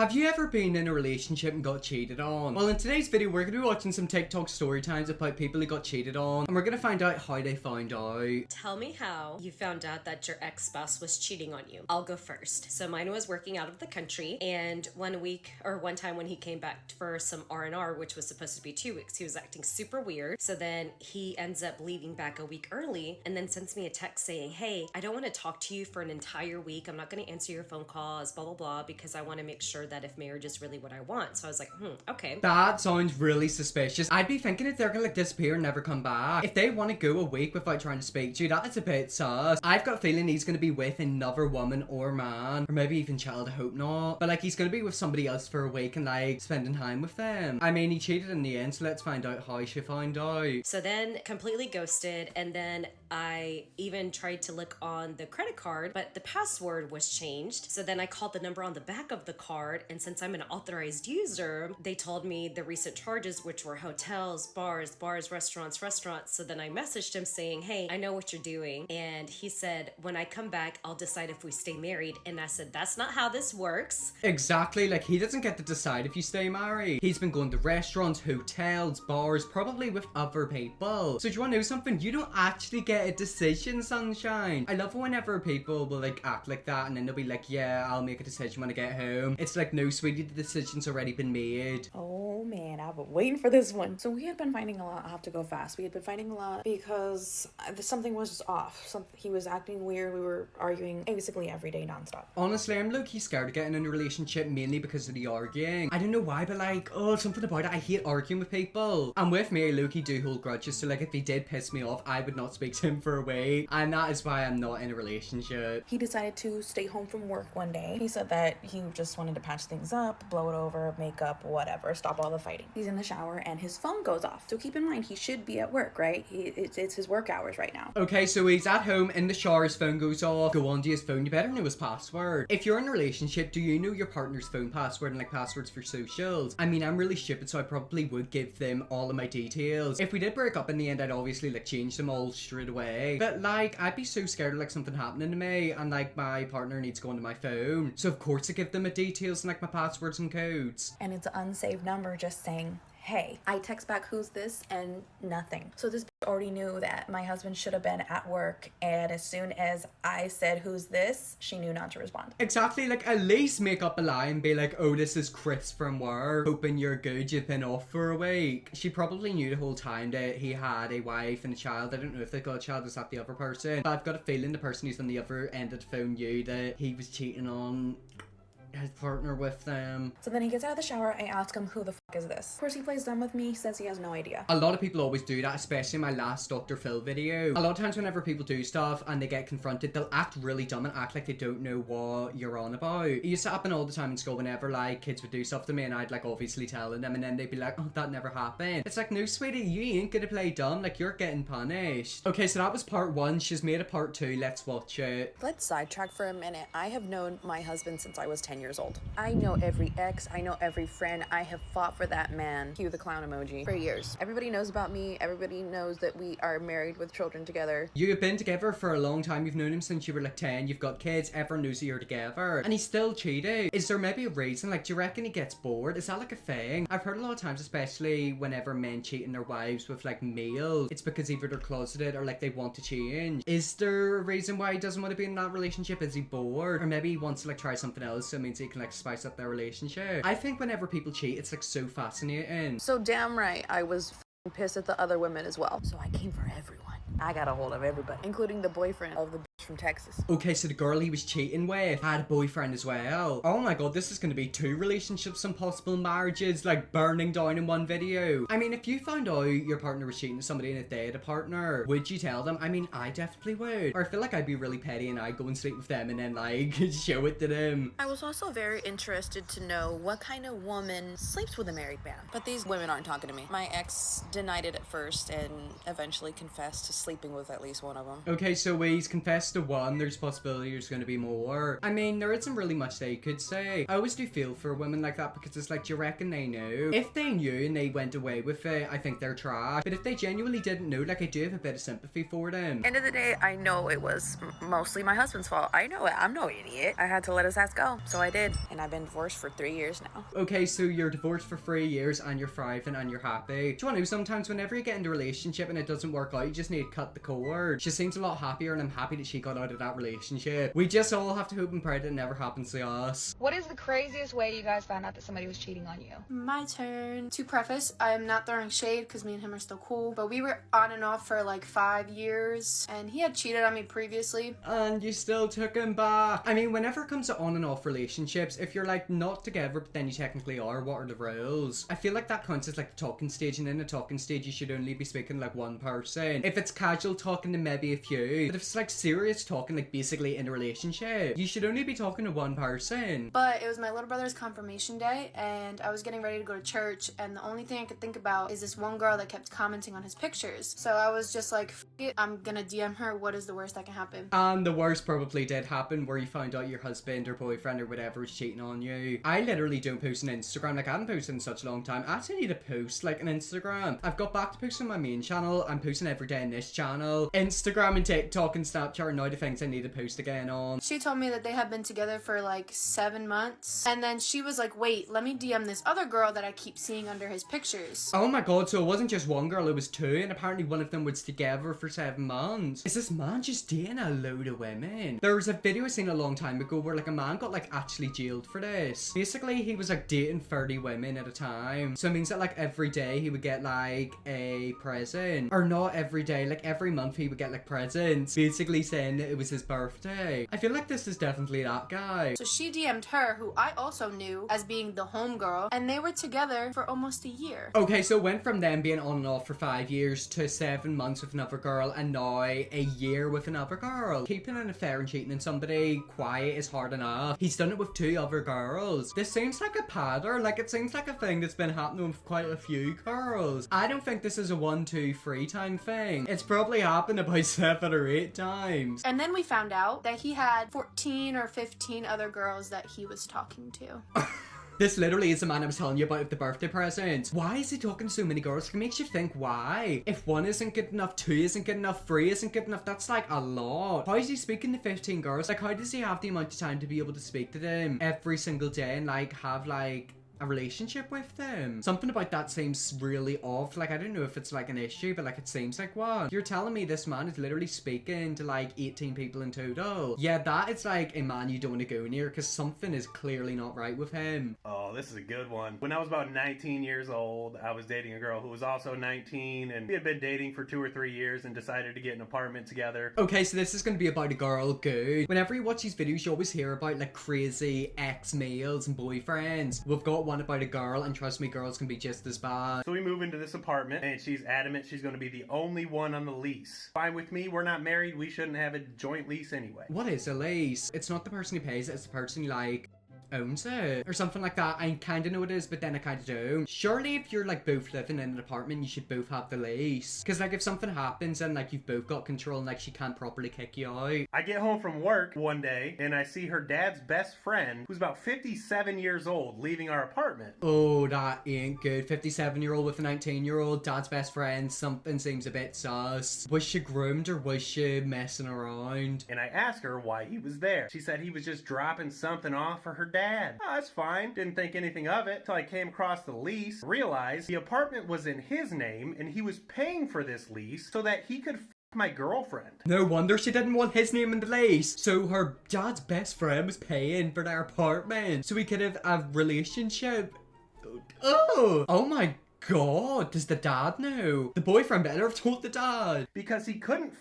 Have you ever been in a relationship and got cheated on? Well, in today's video, we're going to be watching some TikTok story times about people who got cheated on, and we're going to find out how they found out. Tell me how you found out that your ex-spouse was cheating on you. I'll go first. So mine was working out of the country, and one time when he came back for some R&R, which was supposed to be 2 weeks, he was acting super weird. So then he ends up leaving back a week early and then sends me a text saying, hey, I don't want to talk to you for an entire week. I'm not going to answer your phone calls, blah, blah, blah, because I want to make sure that if marriage is really what I want. So I was like, okay. That sounds really suspicious. I'd be thinking if they're gonna disappear and never come back. If they want to go a week without trying to speak to you, that is a bit sus. I've got a feeling he's gonna be with another woman or man, or maybe even child, I hope not. But like, he's gonna be with somebody else for a week and like spending time with them. I mean, he cheated in the end, so let's find out how she found out. So then completely ghosted, and then I even tried to look on the credit card, but the password was changed. So then I called the number on the back of the card, and since I'm an authorized user, they told me the recent charges, which were hotels, bars, restaurants. So then I messaged him saying, hey, I know what you're doing. And he said, when I come back, I'll decide if we stay married. And I said, that's not how this works. Exactly, like he doesn't get to decide if you stay married. He's been going to restaurants, hotels, bars, probably with other people. So do you want to know something? You don't actually get a decision, sunshine. I love whenever people will like act like that and then they'll be like, yeah, I'll make a decision when I get home. It's like, no, sweetie, the decision's already been made. Oh man, I've been waiting for this one. So we had been fighting a lot. I have to go fast. We had been fighting a lot because something was off. He was acting weird. We were arguing basically every day nonstop. Honestly, I'm low-key scared of getting in a relationship mainly because of the arguing. I don't know why, but like, something about it. I hate arguing with people. And with me, I low-key do hold grudges. So like, if he did piss me off, I would not speak to him for a week. And that is why I'm not in a relationship. He decided to stay home from work one day. He said that he just wanted to patch things up, blow it over, make up, whatever, stop all the fighting. He's in the shower and his phone goes off. So keep in mind, he should be at work, right? It's his work hours right now. Okay, so he's at home in the shower, his phone goes off. Go onto his phone, you better know his password. If you're in a relationship, do you know your partner's phone password and like passwords for socials? I mean, I'm really stupid, so I probably would give them all of my details. If we did break up in the end, I'd obviously like change them all straight away. But like, I'd be so scared of like something happening to me and like my partner needs to go onto my phone. So of course I give them my details and like my passwords and codes. And it's an unsaved number just saying, hey. I text back, who's this? And nothing. So this already knew that my husband should have been at work, and as soon as I said, who's this, she knew not to respond. Exactly, like at least make up a lie and be like, oh, this is Chris from work, hoping you're good, you've been off for a week. She probably knew the whole time that he had a wife and a child. I don't know if they got a child, was that the other person? But I've got a feeling the person who's on the other end of the phone knew that he was cheating on his partner with them. So then he gets out of the shower. I ask him, who the fuck is this? Of course, he plays dumb with me. He says he has no idea. A lot of people always do that, especially in my last Dr. Phil video. A lot of times whenever people do stuff and they get confronted, they'll act really dumb and act like they don't know what you're on about. It used to happen all the time in school whenever like kids would do stuff to me and I'd like obviously telling them and then they'd be like, oh, that never happened. It's like, no, sweetie, you ain't gonna play dumb. Like, you're getting punished. Okay, so that was part 1. She's made a part 2. Let's watch it. Let's sidetrack for a minute. I have known my husband since I was 10 years old. I know every ex, I know every friend. I have fought for that man, cue the clown emoji, for years. Everybody knows about me. Everybody knows that we are married with children together. You've been together for a long time. You've known him since you were like 10. You've got kids. Everyone knows that you're together. And he's still cheating. Is there maybe a reason? Like, do you reckon he gets bored? Is that like a thing? I've heard a lot of times, especially whenever men cheating their wives with like males, it's because either they're closeted or like they want to change. Is there a reason why he doesn't want to be in that relationship? Is he bored? Or maybe he wants to like try something else, so it means he can like spice up their relationship. I think whenever people cheat, it's like so fascinating. So damn right, I was pissed at the other women as well. So I came for everyone. I got a hold of everybody, including the boyfriend of the bitch from Texas. Okay, so the girl he was cheating with had a boyfriend as well. Oh my god, this is going to be 2 relationships and possible marriages, like burning down in one video. I mean, if you found out your partner was cheating with somebody and if they had a partner, would you tell them? I mean, I definitely would. Or I feel like I'd be really petty and I'd go and sleep with them and then like show it to them. I was also very interested to know what kind of woman sleeps with a married man. But these women aren't talking to me. My ex denied it at first and eventually confessed to sleeping with at least one of them. Okay, so he's confessed to the one, there's possibility there's going to be more. I mean, there isn't really much they could say. I always do feel for women like that because it's like, do you reckon they knew? If they knew and they went away with it, I think they're trash. But if they genuinely didn't know, like, I do have a bit of sympathy for them. End of the day, I know it was mostly my husband's fault. I know it. I'm no idiot. I had to let his ass go, so I did. And I've been divorced for 3 years now. Okay, so you're divorced for 3 years and you're thriving and you're happy. Do you know, sometimes whenever you get into a relationship and it doesn't work out, you just need to cut the cord. She seems a lot happier and I'm happy that she got out of that relationship. We just all have to hope and pray that it never happens to us. What is the craziest way you guys found out that somebody was cheating on you? My turn. To preface, I am not throwing shade because me and him are still cool, but we were on and off for like 5 years and he had cheated on me previously. And you still took him back. I mean, whenever it comes to on and off relationships, if you're like not together but then you technically are, what are the rules? I feel like that counts as like the talking stage, and in the talking stage you should only be speaking to like one person. If it's casual talking, to maybe a few, but if it's like serious talking, like basically in a relationship, you should only be talking to one person. But it was my little brother's confirmation day and I was getting ready to go to church, and the only thing I could think about is this one girl that kept commenting on his pictures. So I was just like, F it, I'm gonna DM her. What is the worst that can happen? And the worst probably did happen, where you found out your husband or boyfriend or whatever was cheating on you. I literally don't post on Instagram. Like, I haven't posted in such a long time. I actually need to post like an Instagram. I've got back to posting on my main channel. I'm posting every day on this channel. Instagram and TikTok and Snapchat are now the things I need to post again on. She told me that they had been together for like 7 months, and then she was like, wait, let me DM this other girl that I keep seeing under his pictures. Oh my god, so it wasn't just one girl, it was two, and apparently one of them was together for 7 months. Is this man just dating a load of women? There was a video I seen a long time ago where like a man got like actually jailed for this. Basically, he was like dating 30 women at a time. So it means that like every day he would get like a present. Or not every day, like every month he would get like presents, basically saying that it was his birthday. I feel like this is definitely that guy. So she DM'd her, who I also knew as being the homegirl, and they were together for almost a year. Okay, so it went from them being on and off for 5 years to 7 months with another girl, and now a year with another girl. Keeping an affair and cheating on somebody quiet is hard enough. He's done it with 2 other girls. This seems like a pattern. Like, it seems like a thing that's been happening with quite a few girls. I don't think this is a 1, 2, 3 time thing. It's probably happened about 7 or 8 times. And then we found out that he had 14 or 15 other girls that he was talking to. This literally is the man I was telling you about with the birthday presents. Why is he talking to so many girls? It makes you think, why? If 1 isn't good enough, 2 isn't good enough, 3 isn't good enough, that's like a lot. How is he speaking to 15 girls? Like, how does he have the amount of time to be able to speak to them every single day and like have like a relationship with them? Something about that seems really off. Like, I don't know if it's like an issue, but like it seems like one. You're telling me this man is literally speaking to like 18 people in total? Yeah, that is like a man you don't want to go near, because something is clearly not right with him. Oh, this is a good one. When I was about 19 years old, I was dating a girl who was also 19, and we had been dating for 2 or 3 years and decided to get an apartment together. Okay, so this is going to be about a girl, good. Whenever you watch these videos, you always hear about like crazy ex-males and boyfriends. We've got one about a girl, and trust me, girls can be just as bad. So we move into this apartment, and she's adamant she's going to be the only one on the lease. Fine with me, we're not married, we shouldn't have a joint lease anyway. What is a lease? It's not the person who pays it, it's the person who like owns it or something like that. I kind of know what it is, but then I kind of don't. Surely if you're like both living in an apartment, you should both have the lease, because like if something happens and like you've both got control and like she can't properly kick you out. I get home from work one day and I see her dad's best friend, who's about 57 years old, leaving our apartment. Oh, that ain't good. 57-year-old with a 19-year-old, dad's best friend. Something seems a bit sus. Was she groomed or was she messing around? And I asked her why he was there. She said he was just dropping something off for her dad. Oh, that's fine. Didn't think anything of it till I came across the lease. Realized the apartment was in his name and he was paying for this lease so that he could my girlfriend. No wonder she didn't want his name in the lease. So her dad's best friend was paying for their apartment so he could have a relationship. Oh my god. Does the dad know? The boyfriend better have told the dad. Because he couldn't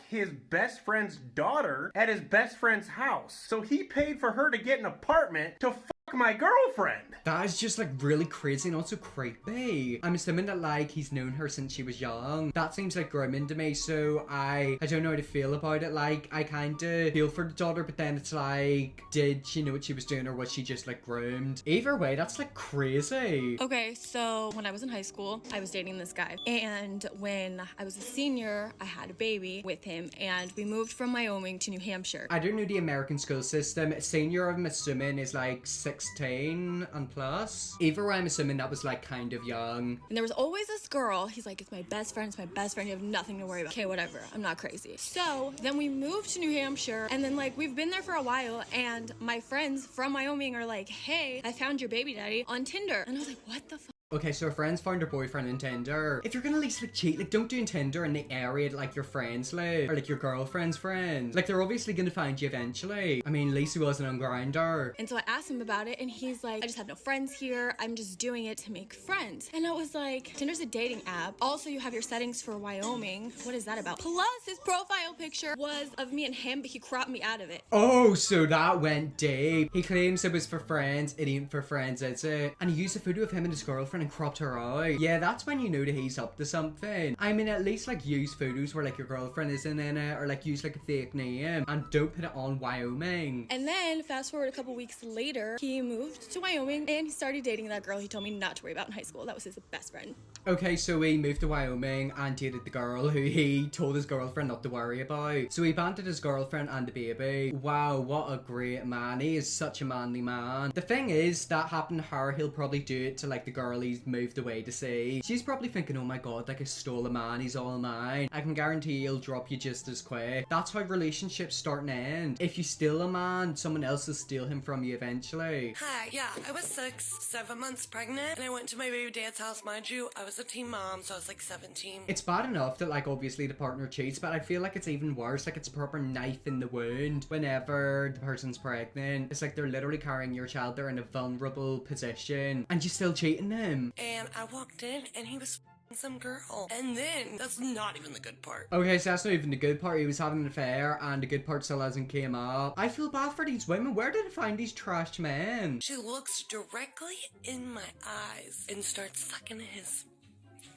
his best friend's daughter at his best friend's house. So he paid for her to get an apartment to fuck my girlfriend. That is just like really crazy and also creepy. I'm assuming that like he's known her since she was young. That seems like grooming to me, so I don't know how to feel about it. Like I kind of feel for the daughter, but then it's like, did she know what she was doing or was she just like groomed? Either way, that's like crazy. Okay, so when I was in high school, I was dating this guy, and when I was a senior, I had a baby with him, and we moved from Wyoming to New Hampshire. I don't know the American school system. Senior, I'm assuming, is like 16 and plus. Either way, I'm assuming that was like kind of young. And there was always this girl, he's like, it's my best friend, you have nothing to worry about. Okay, whatever, I'm not crazy. So then we moved to New Hampshire, and then like we've been there for a while, and my friends from Wyoming are like, hey, I found your baby daddy on Tinder. And I was like, what the fuck? Okay, so her friends found her boyfriend on Tinder. If you're gonna at least like cheat, like don't do in Tinder in the area that like your friends live or like your girlfriend's friends. Like they're obviously gonna find you eventually. I mean, at least he wasn't on Grindr. And so I asked him about it, and he's like, I just have no friends here. I'm just doing it to make friends. And I was like, Tinder's a dating app. Also, you have your settings for Wyoming. What is that about? Plus, his profile picture was of me and him, but he cropped me out of it. Oh, so that went deep. He claims it was for friends. It ain't for friends, is it? And he used a photo of him and his girlfriend and cropped her out. Yeah, that's when you know that he's up to something. I mean, at least like use photos where like your girlfriend isn't in it, or like use like a fake name, and don't put it on Wyoming. And then fast forward a couple weeks later, he moved to Wyoming and he started dating that girl he told me not to worry about in high school. That was his best friend. Okay, so he moved to Wyoming and dated the girl who he told his girlfriend not to worry about. So he abandoned his girlfriend and the baby. Wow, what a great man. He is such a manly man. The thing is, that happened to her. He'll probably do it to like the girl he's moved away to see. She's probably thinking, oh my god, like I stole a man, he's all mine. I can guarantee he'll drop you just as quick. That's how relationships start and end. If you steal a man, someone else will steal him from you eventually. Hi, yeah, I was 7 months pregnant, and I went to my baby dad's house. Mind you, I was a teen mom, so I was like 17. It's bad enough that like obviously the partner cheats, but I feel like it's even worse. Like it's a proper knife in the wound whenever the person's pregnant. It's like they're literally carrying your child. They're in a vulnerable position and you're still cheating them. And I walked in, and he was f***ing some girl. And then, that's not even the good part. Okay, so that's not even the good part. He was having an affair and the good part still hasn't came up. I feel bad for these women. Where did I find these trash men? She looks directly in my eyes and starts sucking his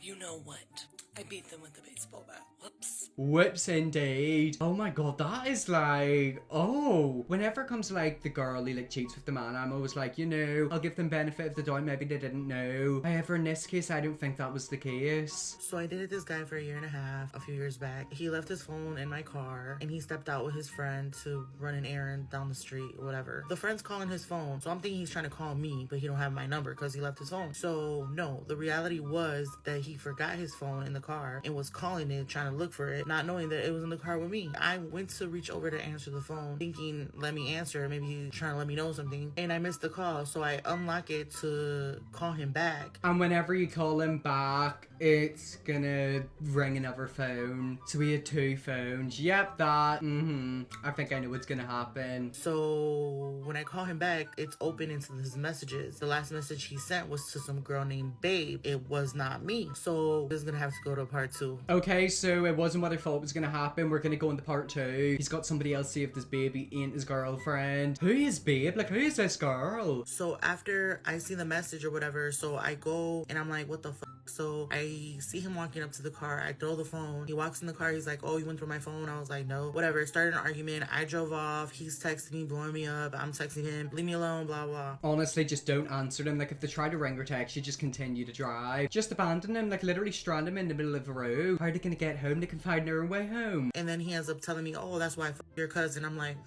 you know what. I beat them with a baseball bat. Whoops. Whoops indeed. Oh my god, that is like, oh. Whenever it comes to like the girl who like cheats with the man, I'm always like, you know, I'll give them benefit of the doubt, maybe they didn't know. However, in this case, I don't think that was the case. So I dated this guy for 1.5 years, a few years back. He left his phone in my car and he stepped out with his friend to run an errand down the street or whatever. The friend's calling his phone, so I'm thinking he's trying to call me, but he don't have my number because he left his phone. So no, the reality was that he forgot his phone in the car and was calling it, trying to look for it, not knowing that it was in the car with me. I went to reach over to answer the phone, thinking, let me answer, maybe he's trying to let me know something, and I missed the call, so I unlock it to call him back. And whenever you call him back, it's gonna ring another phone. So we had 2 phones. Yep, that. I think I know what's gonna happen. So when I call him back, it's open into his messages. The last message he sent was to some girl named Babe. It was not me. So this is gonna have to go to part 2. Okay, so it wasn't what I thought was gonna happen. We're gonna go into part 2. He's got somebody else saved his baby, ain't his girlfriend. Who is Babe? Like, who is this girl? So after I see the message or whatever, so I go and I'm like, what the fuck? So I see him walking up to the car. I throw the phone. He walks in the car. He's like, oh, you went through my phone? I was like, no. Whatever. It started an argument. I drove off. He's texting me, blowing me up. I'm texting him, leave me alone, blah, blah. Honestly, just don't answer them. Like, if they try to ring or text you, just continue to drive. Just abandon them. Like, literally strand them in the middle of the road. How are they gonna get home? They can find their own way home. And then he ends up telling me, oh, that's why I f***ed your cousin. I'm like,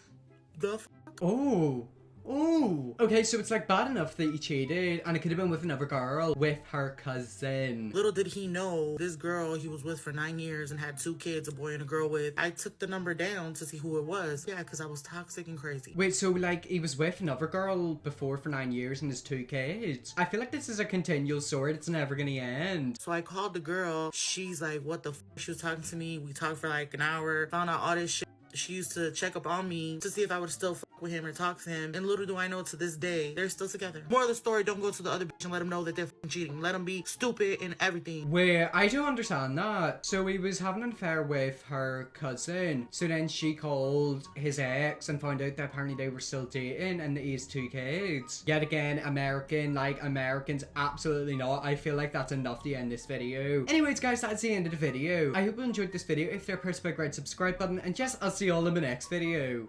the f***? Oh. Oh, okay, so it's like bad enough that he cheated and it could have been with another girl, with her cousin. Little did he know, this girl he was with for 9 years and had 2 kids, a boy and a girl with. I took the number down to see who it was. Yeah, because I was toxic and crazy. Wait, so like he was with another girl before for 9 years and his 2 kids? I feel like this is a continual sword. It's never gonna end. So I called the girl. She's like, what the f***? She was talking to me. We talked for like an hour. Found out all this shit. She used to check up on me to see if I would still fuck with him or talk to him. And little do I know, to this day, they're still together. More of the story, don't go to the other bitch and let them know that they're fucking cheating. Let them be stupid and everything. Wait, I don't understand that. So he was having an affair with her cousin. So then she called his ex and found out that apparently they were still dating and he has 2 kids. Yet again, American, like Americans, absolutely not. I feel like that's enough to end this video. Anyways, guys, that's the end of the video. I hope you enjoyed this video. If you're, press the big red subscribe button, and yes, I'll see you all in the next video.